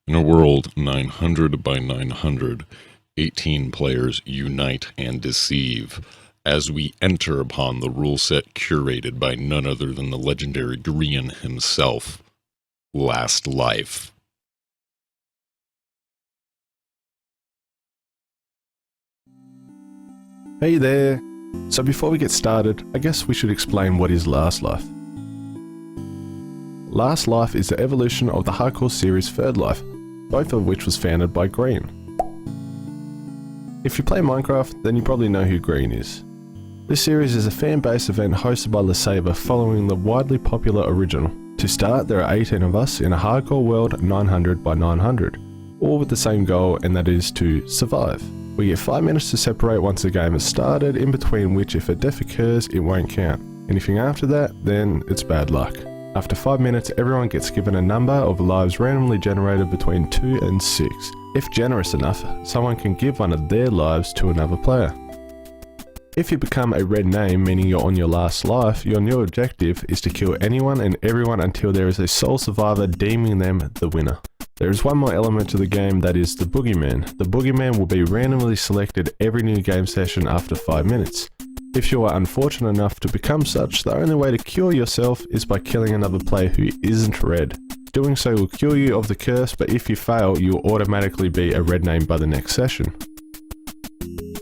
In a world 900 by 900, 18 players unite and deceive as we enter upon the rule set curated by none other than the legendary Grian himself, LastLife. Hey there! So before we get started, I guess we should explain what is LastLife. LastLife is the evolution of the hardcore series Third Life, both of which was founded by Grian. If you play Minecraft, then you probably know who Grian is. This series is a fan-based event hosted by LeSabre following the widely popular original. To start, there are 18 of us in a hardcore world 900 by 900, all with the same goal, and that is to survive. We get 5 minutes to separate once the game has started, in between which if a death occurs, it won't count. Anything after that, then it's bad luck. After 5 minutes, everyone gets given a number of lives randomly generated between 2 and 6. If generous enough, someone can give one of their lives to another player. If you become a red name, meaning you're on your last life, your new objective is to kill anyone and everyone until there is a sole survivor, deeming them the winner. There is one more element to the game, that is the boogeyman. The boogeyman will be randomly selected every new game session after 5 minutes. If you are unfortunate enough to become such, the only way to cure yourself is by killing another player who isn't red. Doing so will cure you of the curse, but if you fail, you will automatically be a red name by the next session.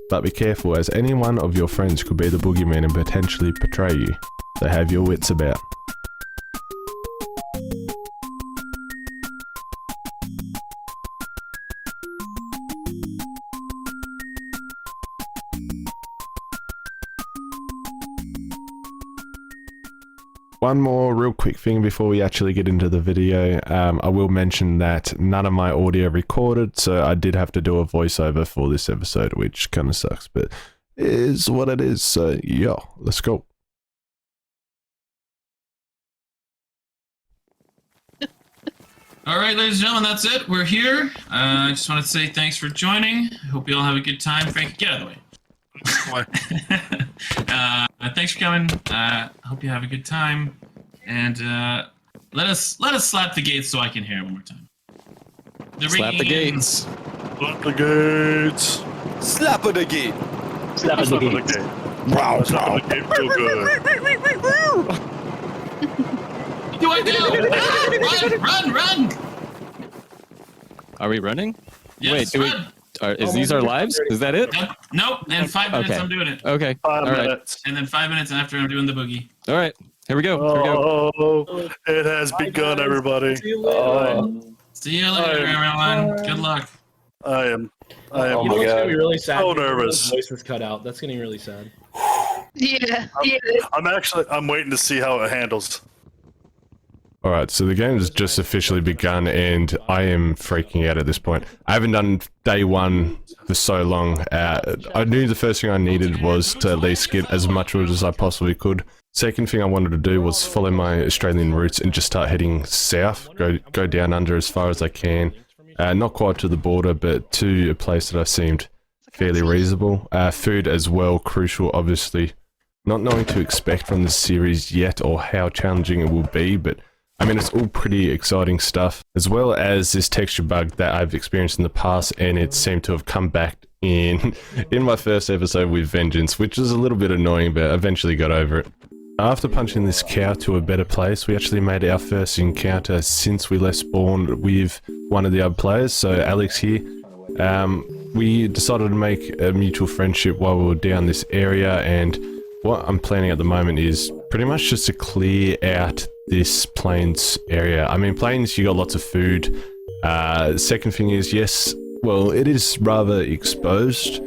But be careful, as any one of your friends could be the boogeyman and potentially betray you, so have your wits about. One more real quick thing before we actually get into the video. I will mention that none of my audio recorded, so I did have to do a voiceover for this episode, which kind of sucks, but it is what it is. So yeah, let's go. All right, ladies and gentlemen, that's it. We're here. I just wanted to say thanks for joining. I hope you all have a good time. Frank, get out of the way. Thanks for coming. I hope you have a good time, and let us slap the gates so I can hear it one more time. Slap the gates. Slap the gates. Slap the gate. Slap the gate. Wow, slap the gate real good. What do I do? Run! Are we running? Yes, Wait, run. Is these our lives? Is that it? Nope. In 5 minutes, Okay. I'm doing it. Okay. 5 All right. minutes. And then 5 minutes after, I'm doing the boogie. All right. Here we go. Here we go. Oh, it has begun, everybody. See you later, everyone. Good luck. I am. You know what's gonna be really sad? So When nervous. his voice is cut out. That's getting really sad. Yeah. I'm waiting to see how it handles. Alright, so the game has just officially begun and I am freaking out at this point. I haven't done day one for so long. I knew the first thing I needed was to at least get as much wood as I possibly could. Second thing I wanted to do was follow my Australian roots and just start heading south, go down under as far as I can. Not quite to the border, but to a place that I seemed fairly reasonable. Food as well, crucial obviously. Not knowing to expect from this series yet or how challenging it will be, but I mean, it's all pretty exciting stuff, as well as this texture bug that I've experienced in the past, and it seemed to have come back in my first episode with vengeance, which is a little bit annoying, but eventually got over it. After punching this cow to a better place, we actually made our first encounter since we left spawn with one of the other players, so Alex here. We decided to make a mutual friendship while we were down this area, and what I'm planning at the moment is pretty much just to clear out this plains area. I mean, plains, you got lots of food. Second thing is, yes, well, it is rather exposed,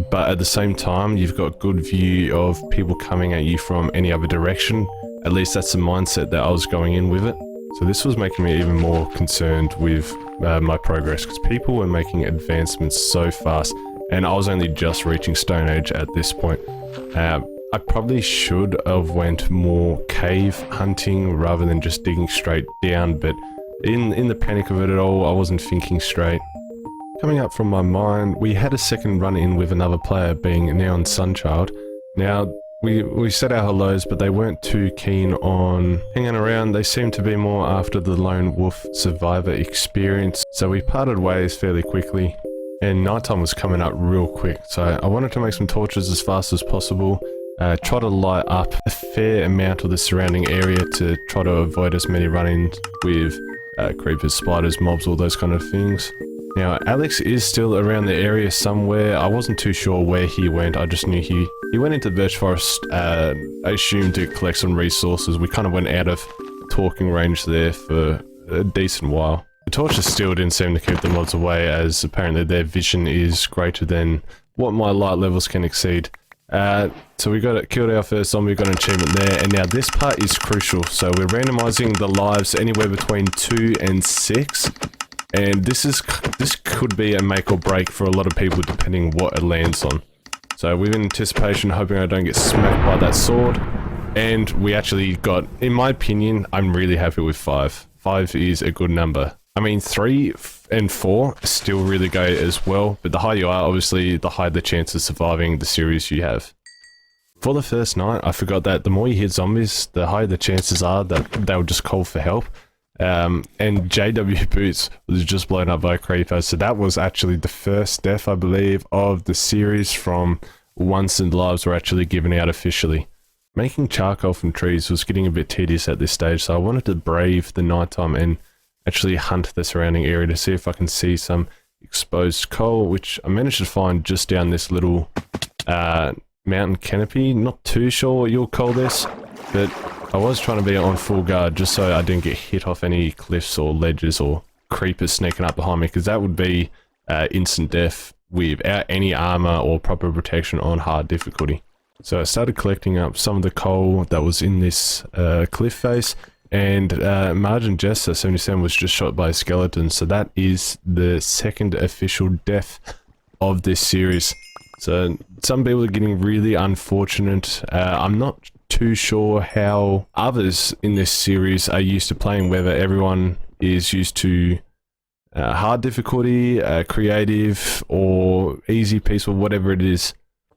but at the same time, you've got good view of people coming at you from any other direction. At least that's the mindset that I was going in with it. So this was making me even more concerned with my progress, because people were making advancements so fast, and I was only just reaching Stone Age at this point. I probably should have went more cave hunting rather than just digging straight down, but in the panic of it all, I wasn't thinking straight. Coming up from my mind, we had a second run-in with another player, being NEONSUNCHILD. Now, We said our hellos, but they weren't too keen on hanging around. They seemed to be more after the lone wolf survivor experience. So we parted ways fairly quickly, and nighttime was coming up real quick. So I wanted to make some torches as fast as possible. Try to light up a fair amount of the surrounding area to try to avoid as many run-ins with creepers, spiders, mobs, all those kind of things. Now, Alex is still around the area somewhere. I wasn't too sure where he went. I just knew he went into Birch Forest, I assumed to collect some resources. We kind of went out of talking range there for a decent while. The torches still didn't seem to keep the mobs away, as apparently their vision is greater than what my light levels can exceed. So we killed our first zombie, got an achievement there, and now this part is crucial. So we're randomizing the lives anywhere between 2 and 6. And this could be a make or break for a lot of people depending what it lands on. So with anticipation, hoping I don't get smacked by that sword. And we actually got, in my opinion, I'm really happy with 5. 5 is a good number. I mean, 3 and 4 still really go as well, but the higher you are, obviously, the higher the chance of surviving the series you have. For the first night, I forgot that the more you hit zombies, the higher the chances are that they'll just call for help. And JW Boots was just blown up by a creeper, so that was actually the first death, I believe, of the series from once the lives were actually given out officially. Making charcoal from trees was getting a bit tedious at this stage, so I wanted to brave the nighttime and actually hunt the surrounding area to see if I can see some exposed coal, which I managed to find just down this little mountain canopy. Not too sure what you'll call this, but I was trying to be on full guard just so I didn't get hit off any cliffs or ledges or creepers sneaking up behind me, because that would be instant death without any armor or proper protection on hard difficulty. So I started collecting up some of the coal that was in this cliff face, and Margin Jester 77 was just shot by a skeleton, so that is the second official death of this series. So some people are getting really unfortunate. I'm not too sure how others in this series are used to playing, whether everyone is used to hard difficulty, creative, or easy, peaceful, whatever it is.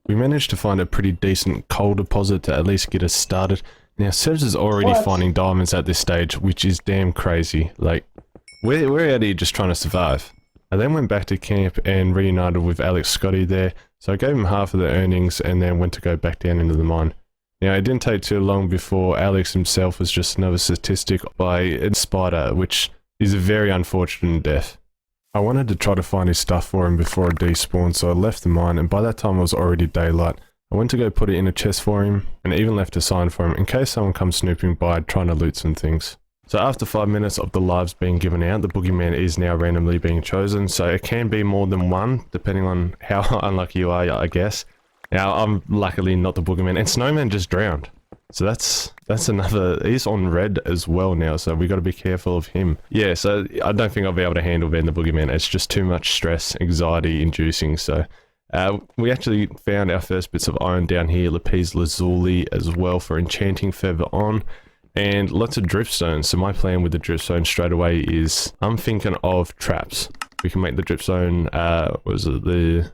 We managed to find a pretty decent coal deposit to at least get us started. Now, Sebs is already finding diamonds at this stage, which is damn crazy. Like, we're out here just trying to survive. I then went back to camp and reunited with Alex Scotty there, so I gave him half of the earnings and then went to go back down into the mine. Now, it didn't take too long before Alex himself was just another statistic by a spider, which is a very unfortunate death. I wanted to try to find his stuff for him before it despawned, so I left the mine, and by that time it was already daylight. I went to go put it in a chest for him, and even left a sign for him in case someone comes snooping by trying to loot some things. So after 5 minutes of the lives being given out, the boogeyman is now randomly being chosen, so it can be more than one, depending on how unlucky you are, I guess. Now, I'm luckily not the boogeyman, and Snowman just drowned. So that's another, he's on red as well now, so we got to be careful of him. Yeah, so I don't think I'll be able to handle being the boogeyman. It's just too much stress, anxiety inducing, so... we actually found our first bits of iron down here, lapis lazuli as well for enchanting further on, and lots of dripstone. So my plan with the dripstone straight away is, I'm thinking of traps. We can make the dripstone, was it the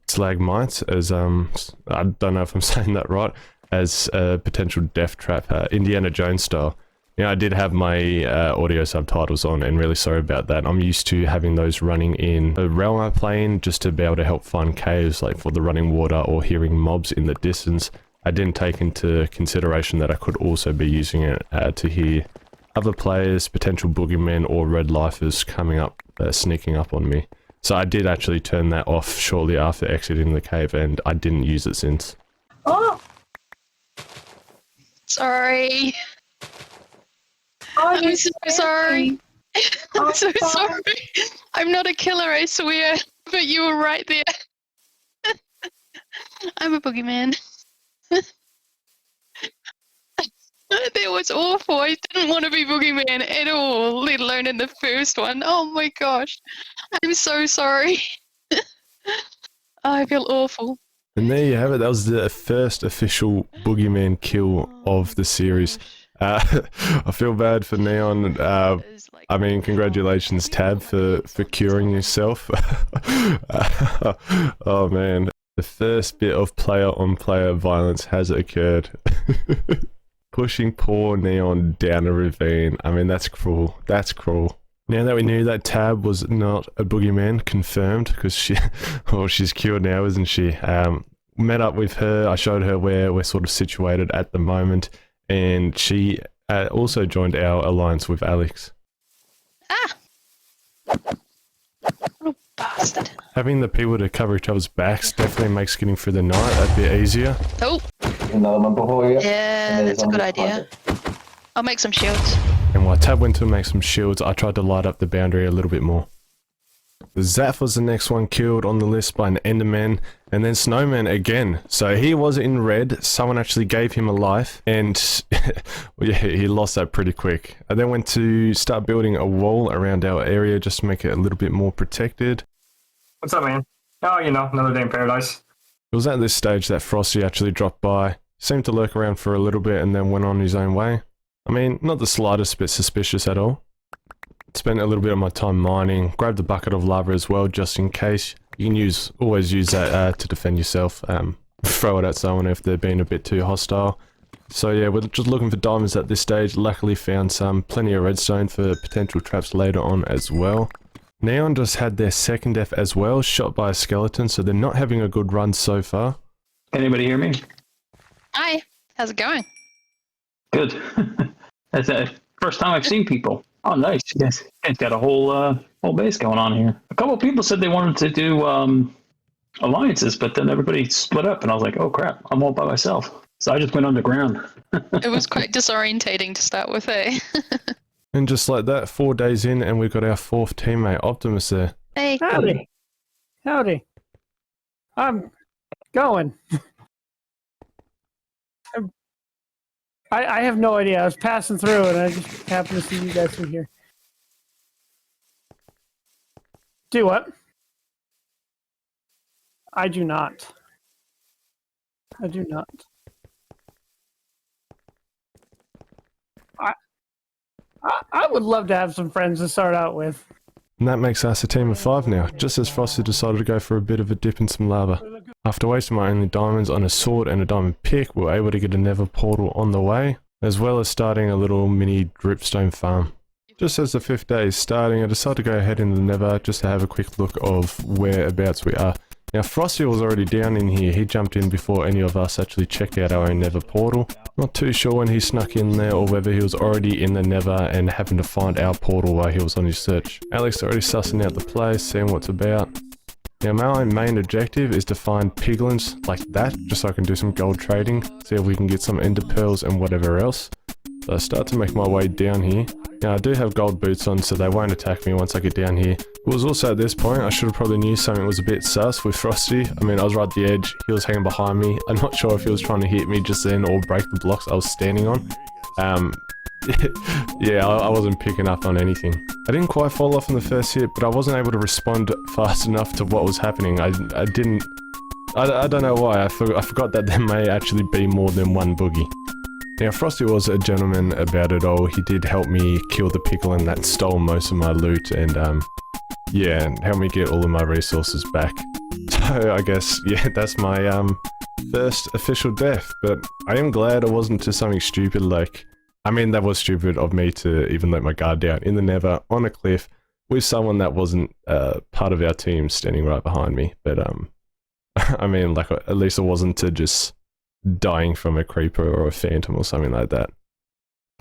slagmites, as, I don't know if I'm saying that right, as a potential death trap, Indiana Jones style. Yeah, I did have my audio subtitles on, and really sorry about that. I'm used to having those running in the realm I play in, just to be able to help find caves, like for the running water or hearing mobs in the distance. I didn't take into consideration that I could also be using it to hear other players, potential boogeymen or red lifers coming up, sneaking up on me. So I did actually turn that off shortly after exiting the cave, and I didn't use it since. Oh! Sorry. I'm so sorry. I'm so sorry. I'm not a killer, I swear. But you were right there. I'm a boogeyman. That was awful. I didn't want to be boogeyman at all, let alone in the first one. Oh my gosh. I'm so sorry. I feel awful. And there you have it. That was the first official boogeyman kill of the series. I feel bad for Neon. I mean, congratulations, Tab, for curing yourself. Oh man. The first bit of player-on-player violence has occurred. Pushing poor Neon down a ravine. I mean, that's cruel. That's cruel. Now that we knew that Tab was not a boogeyman, confirmed, because she's cured now, isn't she? Met up with her. I showed her where we're sort of situated at the moment, and she also joined our alliance with Alex. Ah! Little bastard. Having the people to cover each other's backs definitely makes getting through the night a bit easier. Oh! Another one before you. Yeah, that's a good idea. I'll make some shields. And while Tab went to make some shields, I tried to light up the boundary a little bit more. The Zaf was the next one killed on the list by an Enderman, and then Snowman again. So he was in red, someone actually gave him a life, and well, yeah, he lost that pretty quick. I then went to start building a wall around our area just to make it a little bit more protected. What's up, man? Oh, you know, another day in paradise. It was at this stage that Frosty actually dropped by, seemed to lurk around for a little bit and then went on his own way. I mean, not the slightest bit suspicious at all. Spent a little bit of my time mining, grabbed a bucket of lava as well just in case. You can always use that to defend yourself, throw it at someone if they're being a bit too hostile. So yeah, we're just looking for diamonds at this stage, luckily found some, plenty of redstone for potential traps later on as well. Neon just had their second death as well, shot by a skeleton, so they're not having a good run so far. Anybody hear me? Hi, how's it going? Good. That's the first time I've seen people. Oh, nice. Yes, it's got a whole base going on here. A couple of people said they wanted to do alliances, but then everybody split up, and I was like, oh crap, I'm all by myself. So I just went underground. It was quite disorientating to start with, eh? And just like that, 4 days in, and we've got our fourth teammate, Optimus, there. Hey. Howdy. Howdy. I'm going. I have no idea. I was passing through and I just happened to see you guys through here. Do what? I do not. I do not. I would love to have some friends to start out with. And that makes us a team of 5 now, just as Frosty decided to go for a bit of a dip in some lava. After wasting my only diamonds on a sword and a diamond pick, we were able to get a nether portal on the way, as well as starting a little mini dripstone farm. Just as the 5th day is starting, I decided to go ahead in the nether just to have a quick look of whereabouts we are. Now Frosty was already down in here, he jumped in before any of us actually checked out our own nether portal. Not too sure when he snuck in there or whether he was already in the nether and happened to find our portal while he was on his search. Alex already sussing out the place, seeing what's about. Now my main objective is to find piglins like that, just so I can do some gold trading, see if we can get some ender pearls and whatever else. So I start to make my way down here. Now I do have gold boots on, so they won't attack me once I get down here. It was also at this point, I should have probably knew something was a bit sus with Frosty. I mean, I was right at the edge, he was hanging behind me. I'm not sure if he was trying to hit me just then or break the blocks I was standing on. Yeah, I wasn't picking up on anything. I didn't quite fall off in the first hit, but I wasn't able to respond fast enough to what was happening. I don't know why, I forgot that there may actually be more than one boogie. Now Frosty was a gentleman about it all. He did help me kill the piglin that stole most of my loot and yeah, and help me get all of my resources back. So I guess, yeah, that's my first official death, but I am glad it wasn't to something stupid like, I mean that was stupid of me to even let my guard down in the nether on a cliff with someone that wasn't part of our team standing right behind me, but I mean like at least it wasn't to just dying from a creeper or a phantom or something like that.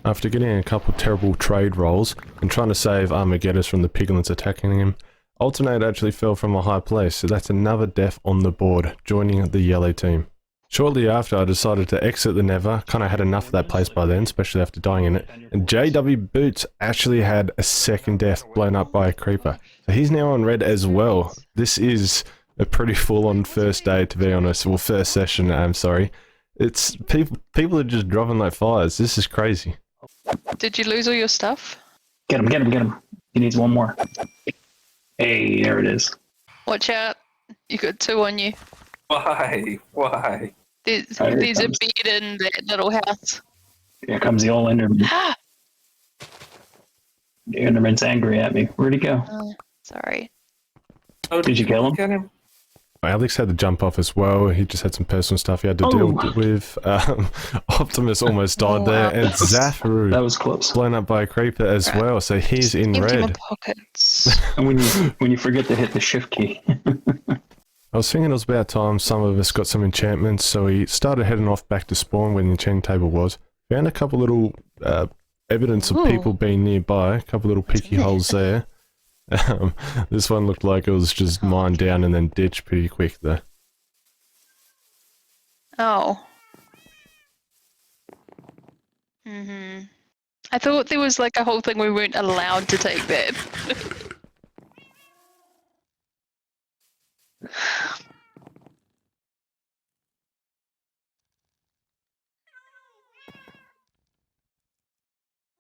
After getting a couple terrible trade rolls and trying to save Armageddon from the piglins attacking him, Alternate actually fell from a high place, so that's another death on the board, joining the yellow team. Shortly after, I decided to exit the nether, kinda had enough of that place by then, especially after dying in it, and JW Boots actually had a second death blown up by a creeper. So he's now on red as well. This is a pretty full-on first day, to be honest, well first session, I'm sorry. It's, people are just dropping like flies, this is crazy. Did you lose all your stuff? Get him, get him, get him. He needs one more. Hey, there it is. Watch out. You got 2 on you. Why? Why? There's a beard in that little house. Here comes the old Enderman. Ah! The Enderman's angry at me. Where'd he go? Oh, sorry. Oh, Did you kill him? Get him? Alex had to jump off as well. He just had some personal stuff he had to deal with. Optimus almost died there, and Zafaru That was close. blown up by a creeper as well, so he's in Empty my red. pockets. And when you forget to hit the shift key. I was thinking it was about time some of us got some enchantments, so we started heading off back to spawn where the enchanting table was. Found a couple little evidence of people being nearby, a couple little picky holes there. This one looked like it was just mined down and then ditched pretty quick though. Oh. I thought there was like a whole thing we weren't allowed to take that.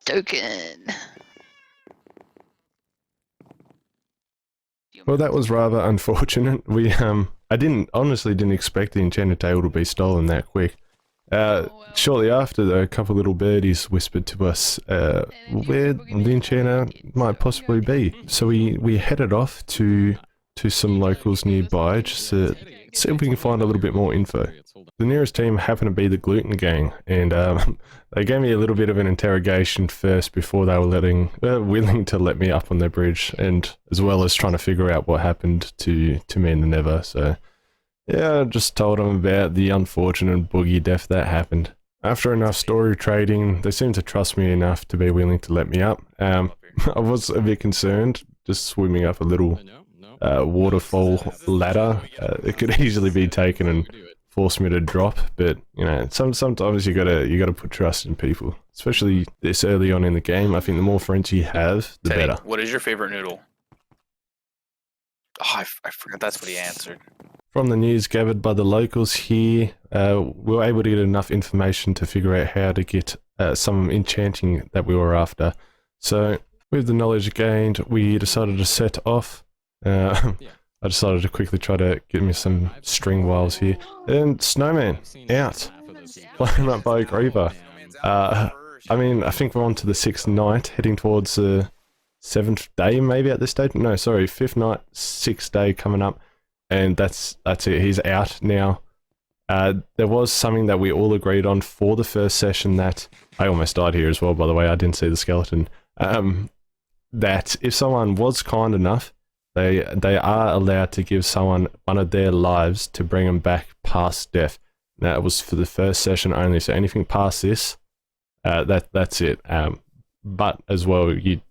Token. Well, that was rather unfortunate. We I honestly didn't expect the enchanted table to be stolen that quick. Shortly after, though, a couple little birdies whispered to us where the enchanter might possibly be. So we headed off to some locals nearby just to see if we can find a little bit more info. The nearest team happened to be the Gluten Gang, and they gave me a little bit of an interrogation first before they were willing to let me up on their bridge, and as well as trying to figure out what happened to me in the Nether. So yeah, I just told them about the unfortunate boogie death that happened. After enough story trading, they seemed to trust me enough to be willing to let me up. I was a bit concerned, just swimming up a little waterfall ladder. It could easily be taken and force me to drop, but you know, sometimes you gotta put trust in people, especially this early on in the game. I think the more friends you have, the Teddy, better. what is your favorite noodle? Oh, I forgot that's what he answered. From the news gathered by the locals here, we were able to get enough information to figure out how to get some enchanting that we were after. So with the knowledge gained, we decided to set off. I decided to quickly try to get me some string wiles here. And Snowman, out. Blown up by a creeper. I mean, I think we're on to the 6th night, heading towards the 7th day maybe at this stage. No, sorry, 5th night, 6th day coming up. And that's it, he's out now. There was something that we all agreed on for the first session that... I almost died here as well, by the way, I didn't see the skeleton. That if someone was kind enough, they are allowed to give someone one of their lives to bring them back past death. Now, it was for the first session only, so anything past this, that's it. But as well, you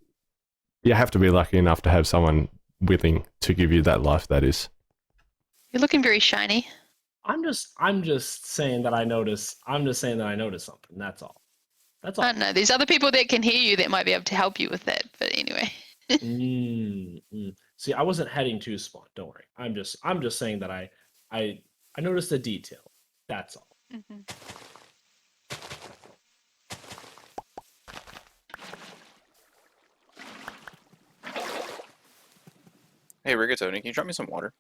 have to be lucky enough to have someone willing to give you that life, that is. You're looking very shiny. I'm just saying that I noticed. I'm just saying that I noticed something. That's all. That's all. I don't know. There's other people that can hear you that might be able to help you with that. But anyway. See, I wasn't heading to spawn. Don't worry. I'm just saying that I noticed a detail. That's all. Hey, Rigatoni, can you drop me some water?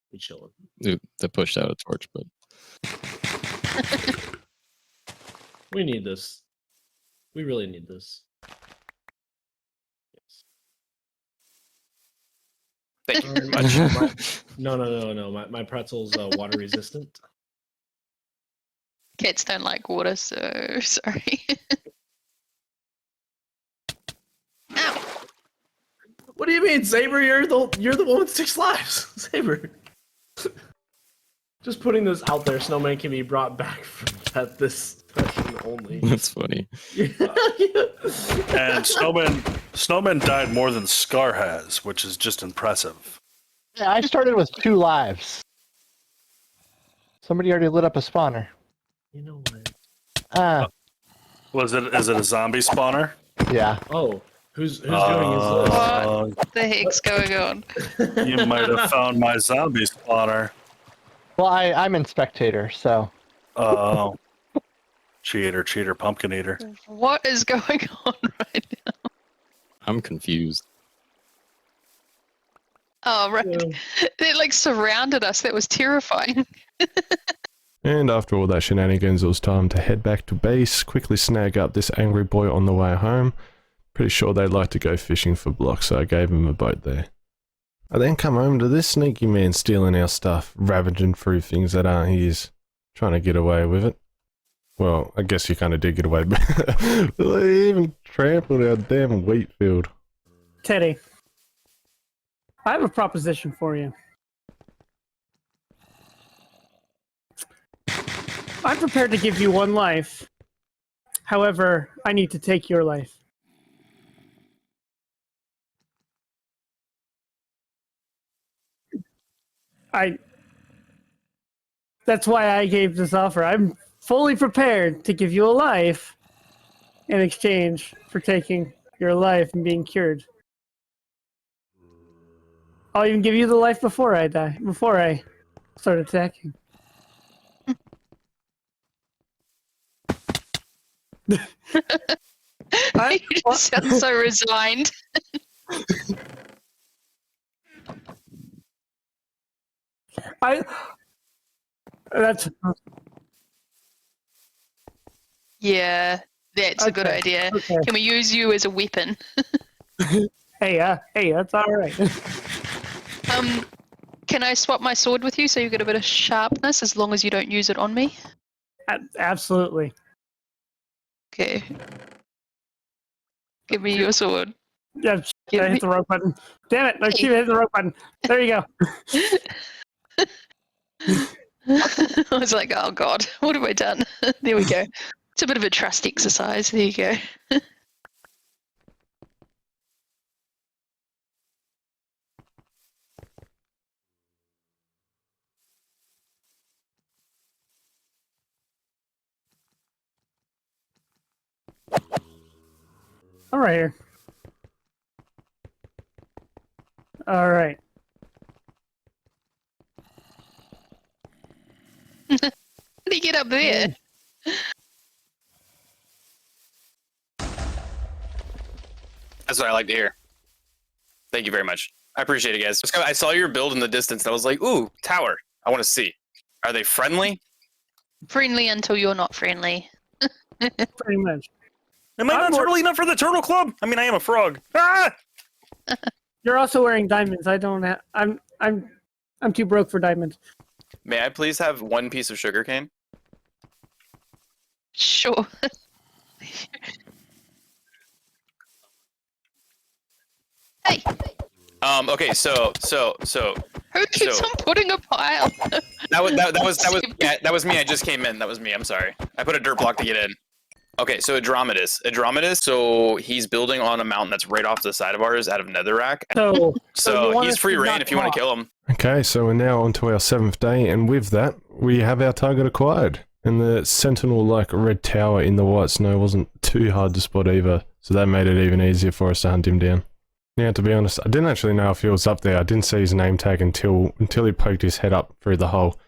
Be chilling. Dude, they pushed out a torch, but We need this. We really need this. Yes. Thank you very much. No. My pretzel's water resistant. Cats don't like water, so sorry. Ow. What do you mean, Saber? You're the one with 6 lives, Saber. Just putting this out there, Snowman can be brought back from this session only. that's funny. And Snowman died more than Scar has, which is just impressive. Yeah, I started with 2 lives. Somebody already lit up a spawner. You know what? Is it a zombie spawner? Yeah. Oh, who's doing his list? What the heck's going on? You might have found my zombie spawner. Well, I'm in spectator, so. Oh. Cheater, pumpkin eater. What is going on right now? I'm confused. Oh, right. They like surrounded us. That was terrifying. And after all that shenanigans, it was time to head back to base, quickly snag up this angry boy on the way home. Pretty sure they'd like to go fishing for blocks, so I gave him a boat there. I then come home to this sneaky man stealing our stuff, ravaging through things that aren't his, trying to get away with it. Well, I guess you kind of did get away, but they even trampled our damn wheat field. Teddy, I have a proposition for you. I'm prepared to give you one life. However, I need to take your life. That's why I gave this offer. I'm fully prepared to give you a life in exchange for taking your life and being cured. I'll even give you the life before I die, before I start attacking. You just sound so resigned. That's Yeah, that's a good idea. Okay. Can we use you as a weapon? Hey, that's all right. Can I swap my sword with you so you get a bit of sharpness as long as you don't use it on me? Absolutely. Okay. Give me your sword. Yeah, I hit the wrong button. Damn it! I keep hitting the wrong button. There you go. I was like, oh god, what have I done? There we go. It's a bit of a trust exercise. There you go. I'm right here. All right. How do you get up there? That's what I like to hear. Thank you very much. I appreciate it, guys. I saw your build in the distance. And I was like, ooh, tower. I want to see. Are they friendly? Friendly until you're not friendly. Pretty much. Am I not turtle enough for the turtle club? I mean, I am a frog. Ah! You're also wearing diamonds. I don't have. I'm too broke for diamonds. May I please have one piece of sugarcane? Sure. Hey. Okay, so. Who keeps on putting a pile? That was me. I just came in. That was me. I'm sorry. I put a dirt block to get in. Okay, so Adrometus. So he's building on a mountain that's right off the side of ours, out of Netherrack. So he's free reign if you want to kill him. Okay, so we're now on to our 7th day, and with that, we have our target acquired. And the sentinel-like red tower in the white snow wasn't too hard to spot either, so that made it even easier for us to hunt him down. Now, to be honest, I didn't actually know if he was up there. I didn't see his name tag until he poked his head up through the hole.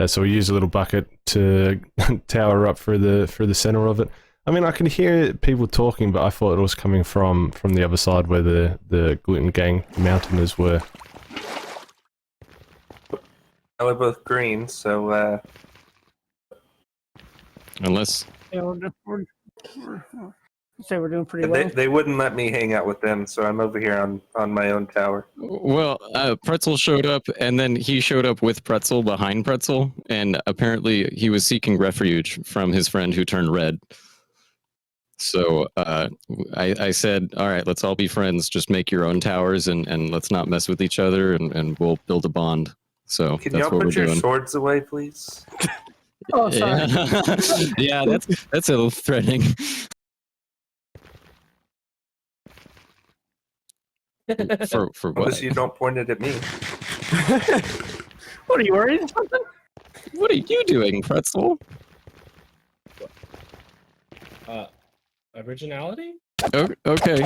So we used a little bucket to tower up through the center of it. I mean, I could hear people talking, but I thought it was coming from the other side where the gluten gang mountainers were. We're both green, so unless Yeah, we're say we're doing pretty well. they wouldn't let me hang out with them, so I'm over here on my own tower. well, Pretzel showed up, and then he showed up with Pretzel behind Pretzel, and apparently he was seeking refuge from his friend who turned red. So I said, all right, let's all be friends. Just make your own towers, and let's not mess with each other, and we'll build a bond. So Can that's y'all what put we're your doing. swords away, please? Oh, sorry. Yeah, that's a little threatening. For what? Unless you don't point it at me. What are you worried? What are you doing, Pretzel? Originality? Okay.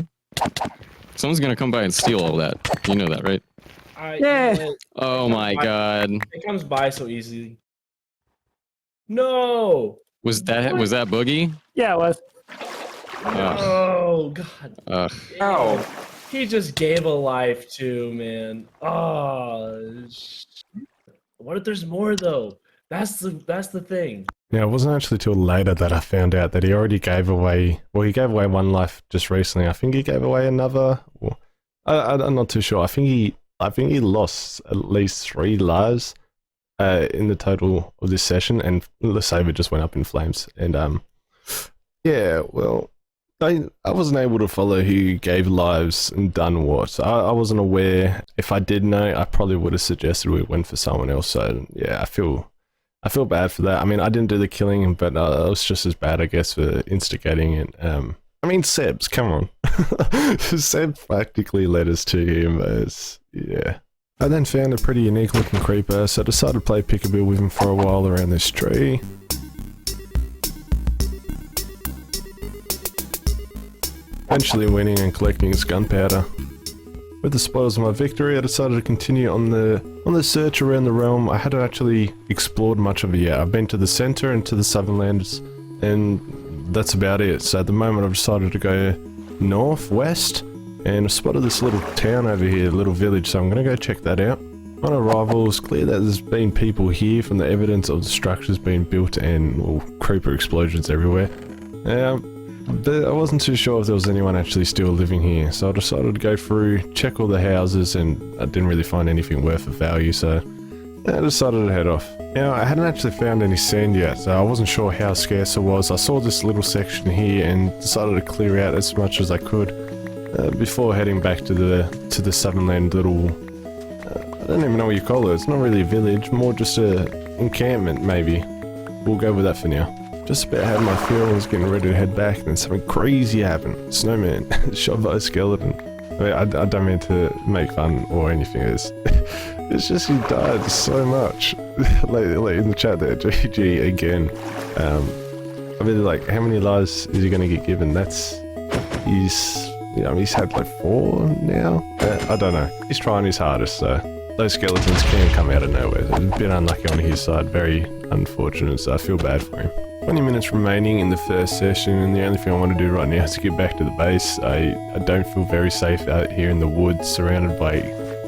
Someone's gonna come by and steal all that. You know that, right? Yeah. Oh my god. It comes by so easily. No. Was that Boogie? Yeah, it was. Oh god. Ow. He just gave a life to, man. Oh. What if there's more though? That's the thing. Yeah, it wasn't actually till later that I found out that he already gave away. Well, he gave away one life just recently. I think he gave away another. I'm not too sure. I think I think he lost at least 3 lives in the total of this session, and the saber just went up in flames. And yeah, well, I wasn't able to follow who gave lives and done what. I wasn't aware. If I did know, I probably would have suggested we went for someone else. So yeah, I feel bad for that. I mean, I didn't do the killing, but I was just as bad, I guess, for instigating it. I mean, Sebs, come on. Seb practically led us to him. Yeah. I then found a pretty unique looking creeper, so I decided to play peekaboo with him for a while around this tree. Eventually winning and collecting his gunpowder. With the spoils of my victory, I decided to continue on the search around the realm. I hadn't actually explored much of it yet. I've been to the center and to the Southernlands, and that's about it. So at the moment I've decided to go northwest, and I spotted this little town over here, a little village, so I'm going to go check that out. On arrival, it's clear that there's been people here from the evidence of the structures being built and, well, creeper explosions everywhere. But I wasn't too sure if there was anyone actually still living here, so I decided to go through, check all the houses, and I didn't really find anything worth of value, so I decided to head off. Now, I hadn't actually found any sand yet, so I wasn't sure how scarce it was. I saw this little section here and decided to clear out as much as I could before heading back to the Southernland little, I don't even know what you call it. It's not really a village, more just a encampment maybe. We'll go with that for now. Just about had my fill, I was getting ready to head back, and then something crazy happened. Snowman, shot by a skeleton. I mean, I don't mean to make fun or anything. It's just he died so much. like in the chat there, GG again. I mean, like, how many lives is he going to get given? He's had like 4 now. I don't know. He's trying his hardest, so those skeletons can come out of nowhere. It's a bit unlucky on his side, very unfortunate, so I feel bad for him. 20 minutes remaining in the first session, and the only thing I want to do right now is to get back to the base. I don't feel very safe out here in the woods, surrounded by,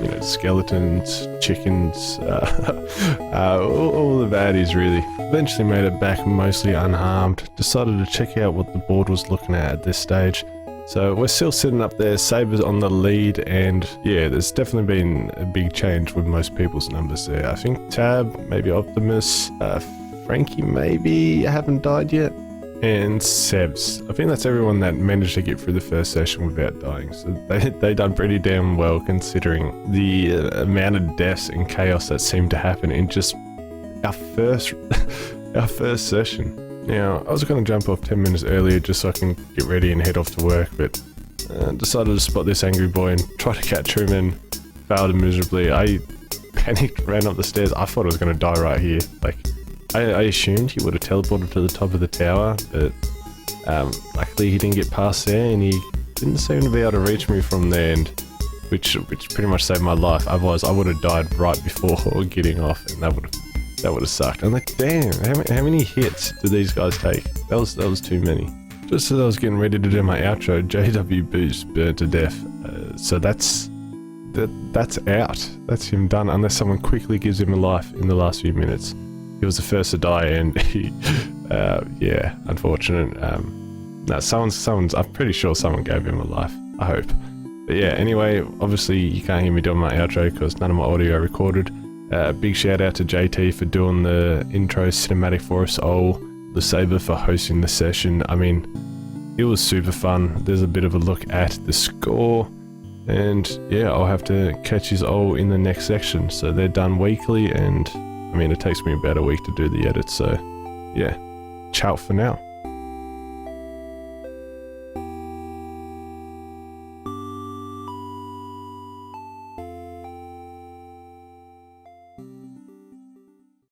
you know, skeletons, chickens, all the baddies really. Eventually made it back mostly unharmed. Decided to check out what the board was looking at this stage. So we're still sitting up there, Saber's on the lead, and yeah, there's definitely been a big change with most people's numbers there. I think Tab, maybe Optimus, Frankie maybe haven't died yet, and Sebs. I think that's everyone that managed to get through the first session without dying, so they done pretty damn well considering the amount of deaths and chaos that seemed to happen in just our first session. Now, I was going to jump off 10 minutes earlier just so I can get ready and head off to work, but decided to spot this angry boy and try to catch him, and failed miserably. I panicked, ran up the stairs. I thought I was going to die right here. Like, I assumed he would have teleported to the top of the tower, but luckily he didn't get past there, and he didn't seem to be able to reach me from there, and which pretty much saved my life. Otherwise, I would have died right before getting off, and that would have sucked. I'm like, damn, how many hits did these guys take? That was too many. Just as I was getting ready to do my outro, JW Boost burned to death. So that's out. That's him done, unless someone quickly gives him a life in the last few minutes. He was the first to die, and he, yeah, unfortunate. No, someone's. I'm pretty sure someone gave him a life. I hope. But yeah, anyway, obviously you can't hear me doing my outro because none of my audio recorded. Big shout out to JT for doing the intro cinematic for us all. The Saber for hosting the session. I mean, it was super fun. There's a bit of a look at the score. And yeah, I'll have to catch his all in the next section. So they're done weekly, and I mean, it takes me about a week to do the edit, so yeah, ciao for now.